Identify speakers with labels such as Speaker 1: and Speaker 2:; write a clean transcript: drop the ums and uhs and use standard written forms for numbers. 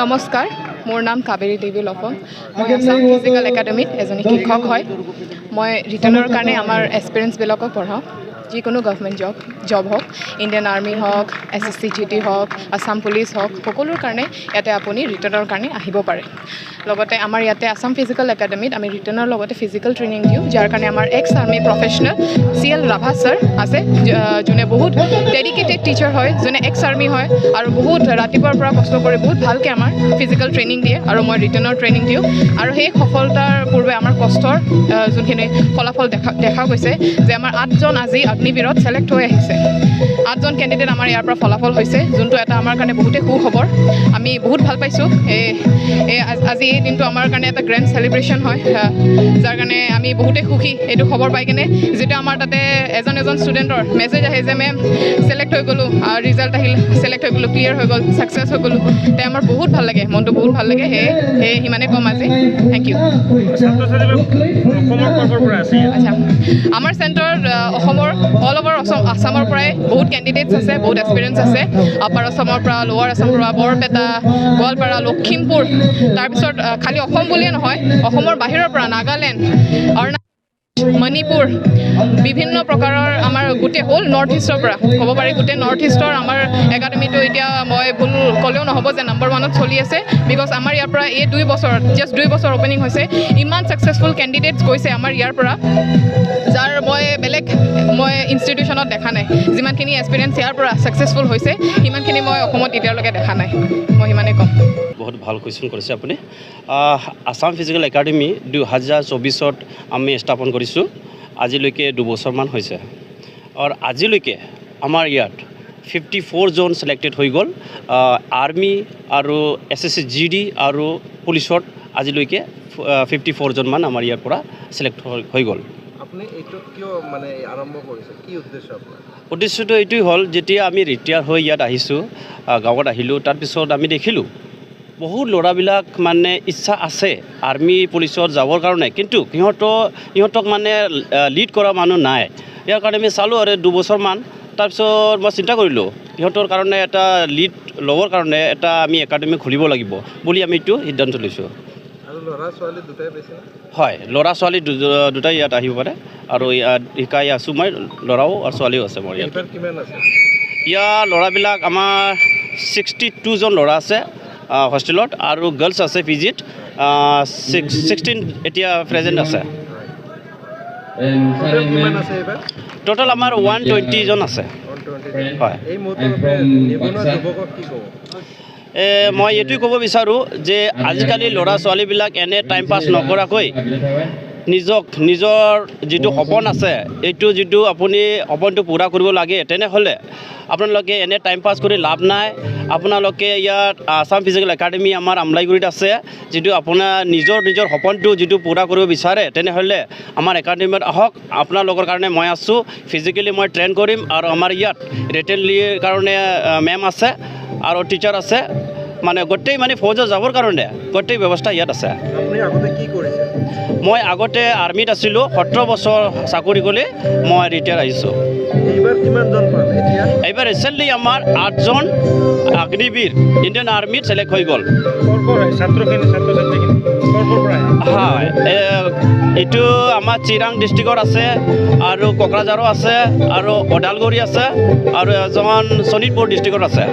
Speaker 1: নমস্কাৰ, মোৰ নাম কাবেৰী দেৱী লফং। মই আছাম ফিজিকেল একাডেমীত এজনী শিক্ষক হয়। মই ৰিটাৰ্ণৰ কাৰণে আমাৰ এক্সপিৰিয়েঞ্চবিলাকক পঢ়াওঁ। যিকোনো গভৰ্ণমেণ্ট জব হওক, ইণ্ডিয়ান আৰ্মি হওক, SSC GT হওক, আছাম পুলিচ হওক, সকলোৰ কাৰণে ইয়াতে আপুনি ৰিটাৰ্ণৰ কাৰণে আহিব পাৰে। লগতে আমাৰ ইয়াতে আছাম ফিজিকেল একাডেমীত আমি ৰিটাৰ্ণৰ লগতে ফিজিকেল ট্ৰেইনিং দিওঁ, যাৰ কাৰণে আমাৰ x army professional CL Rabha sir আছে, যোনে বহুত ডেডিকেটেড টিচাৰ হয়, যোনে এক্স আৰ্মি হয় আৰু বহুত ৰাতিপুৱাৰ পৰা কষ্ট কৰি বহুত ভালকৈ আমাৰ ফিজিকেল ট্ৰেইনিং দিয়ে আৰু মই ৰিটাৰ্ণৰ ট্ৰেইনিং দিওঁ। আৰু সেই সফলতাৰ পূৰ্বে আমাৰ কষ্টৰ যোনখিনি ফলাফল দেখা গৈছে যে আমাৰ 8জন আজি অগ্নিবীৰত ছিলেক্ট হৈ আহিছে। 8জন কেণ্ডিডেট আমাৰ ইয়াৰ পৰা ফলাফল হৈছে, যোনটো এটা আমাৰ কাৰণে বহুতেই সুখবৰ। আমি বহুত ভাল পাইছোঁ। আজি এই দিনটো আমাৰ কাৰণে এটা গ্ৰেণ্ড চেলিব্ৰেশ্যন হয়, যাৰ কাৰণে আমি বহুতেই সুখী এইটো খবৰ পাই কিনে। যেতিয়া আমাৰ তাতে এজন ষ্টুডেণ্টৰ মেছেজ আহে যে মেম ছিলেক্ট হৈ গ'লোঁ, ৰিজাল্ট আহিল, ছিলেক্ট হৈ গ'লোঁ, ক্লিয়াৰ হৈ গ'ল, ছাকচেছ হৈ গ'লোঁ, তে আমাৰ বহুত ভাল লাগে, মনটো বহুত ভাল লাগে। সেয়ে সিমানেই ক'ম আজি। Thank you. আচ্ছা, আমাৰ চেণ্টাৰত অসমৰ অল অভাৰ আছামৰ পৰাই বহুত কেণ্ডিডেটছ আছে, বহুত এক্সপিৰিয়েঞ্চ আছে। আপাৰ আছামৰ পৰা, লোৱাৰ আছামৰ পৰা, বৰপেটা, গোৱালপাৰা, লখিমপুৰ, তাৰপিছত খালি অসম বুলিয়ে নহয়, অসমৰ বাহিৰৰ পৰা নাগালেণ্ড, অৰুণাচল, মণিপুৰ, বিভিন্ন প্ৰকাৰৰ আমাৰ গোটেই হ'ল নৰ্থ ইষ্টৰ পৰা ক'ব পাৰি। গোটেই নৰ্থ ইষ্টৰ আমাৰ একাডেমিটো এতিয়া মই ভুল ক'লেও নহ'ব যে নম্বৰ 1ত চলি আছে, বিকজ আমাৰ ইয়াৰ পৰা এই 2 বছৰত জাষ্ট 2 বছৰ অ'পেনিং হৈছে, ইমান ছাকচেছফুল কেণ্ডিডেটছ গৈছে আমাৰ ইয়াৰ পৰা, যাৰ মই ইনষ্টিটিউশ্যনত দেখা নাই। যিমানখিনি এক্সপিৰিয়েঞ্চ ইয়াৰ পৰা ছাকচেছফুল হৈছে, সিমানখিনি মই অসমত এতিয়ালৈকে দেখা নাই। মই সিমানেই ক'ম।
Speaker 2: বহুত ভাল কুৱেশ্যন কৰিছে আপুনি। আছাম ফিজিকেল একাডেমি 2024ত আমি স্থাপন কৰিছোঁ। আজিলৈকে 2 বছৰমান হৈছে। আৰু আজিলৈকে আমাৰ ইয়াত 54জন ছিলেক্টেড হৈ গ'ল। আৰ্মি আৰু SSC GD আৰু পুলিচত আজিলৈকে 54জনমান আমাৰ ইয়াৰ পৰা ছিলেক্ট হৈ গ'ল।
Speaker 3: আপুনি এইটো কিয় আৰম্ভ কৰিছে, কি উদ্দেশ্য আপোনাৰ?
Speaker 2: উদ্দেশ্যটো এইটোৱেই হ'ল, যেতিয়া আমি ৰিটায়াৰ হৈ ইয়াত আহিছোঁ, গাঁৱত আহিলোঁ, তাৰপিছত আমি দেখিলোঁ বহুত ল'ৰাবিলাক ইচ্ছা আছে আৰ্মি পুলিচত যাবৰ কাৰণে, কিন্তু সিহঁতক লিড কৰা মানুহ নাই। ইয়াৰ কাৰণে আমি চালোঁ আৰু 2 বছৰমান, তাৰপিছত মই চিন্তা কৰিলোঁ সিহঁতৰ কাৰণে এটা লিড ল'বৰ কাৰণে এটা আমি একাডেমি খুলিব লাগিব বুলি আমি এইটো সিদ্ধান্ত লৈছোঁ।
Speaker 3: আৰু ল'ৰা ছোৱালী দুটাই পাইছে?
Speaker 2: হয়, ল'ৰা ছোৱালী দুটাই ইয়াত আহিব পাৰে আৰু ইয়াত শিকাই আছোঁ মই, ল'ৰাও আৰু ছোৱালীও আছে মোৰ ইয়াত।
Speaker 3: কিমান আছে?
Speaker 2: ইয়াৰ ল'ৰাবিলাক আমাৰ 62জন ল'ৰা আছে হোষ্টেলত, আৰু গাৰ্লছ আছে PGত 16 এতিয়া প্ৰেজেণ্ট আছে। টোটেল আমাৰ 120জন আছে। হয়, মই এইটোৱে ক'ব বিচাৰোঁ যে আজিকালি ল'ৰা ছোৱালীবিলাক এনে টাইম পাছ নকৰাকৈ নিজৰ যিটো সপোন আছে, এইটো যিটো আপুনি সপোনটো পূৰা কৰিব লাগে, তেনেহ'লে আপোনালোকে এনে টাইম পাছ কৰি লাভ নাই। আপোনালোকে ইয়াত আছাম ফিজিকেল একাডেমি আমাৰ আমলাইগুৰিত আছে। যিটো আপোনাৰ নিজৰ সপোনটো যিটো পূৰা কৰিব বিচাৰে, তেনেহ'লে আমাৰ একাডেমিত আহক। আপোনালোকৰ কাৰণে মই আছোঁ, ফিজিকেলি মই ট্ৰেইন কৰিম, আৰু আমাৰ ইয়াত ৰিটেনলিৰ কাৰণে মেম আছে আৰু টিচাৰ আছে, গোটেই ফৌজত যাবৰ কাৰণে গোটেই ব্যৱস্থা ইয়াত আছে।
Speaker 3: আপুনি আগতে কি কৰিছে?
Speaker 2: মই আগতে আৰ্মিত আছিলোঁ, 17 বছৰ চাকৰি কৰি মই ৰিটায়াৰ আহিছোঁ।
Speaker 3: এইবাৰ কিমানজন পালে?
Speaker 2: এইবাৰ ৰিচেণ্টলি আমাৰ 8জন অগ্নিবীৰ ইণ্ডিয়ান আৰ্মিত ছিলেক্ট হৈ গ'ল। হয়, এইটো আমাৰ চিৰাং ডিষ্ট্ৰিক্টত আছে, আৰু কোকৰাঝাৰো আছে, আৰু ওদালগুৰি আছে, আৰু এজন শোণিতপুৰ ডিষ্ট্ৰিক্টত আছে।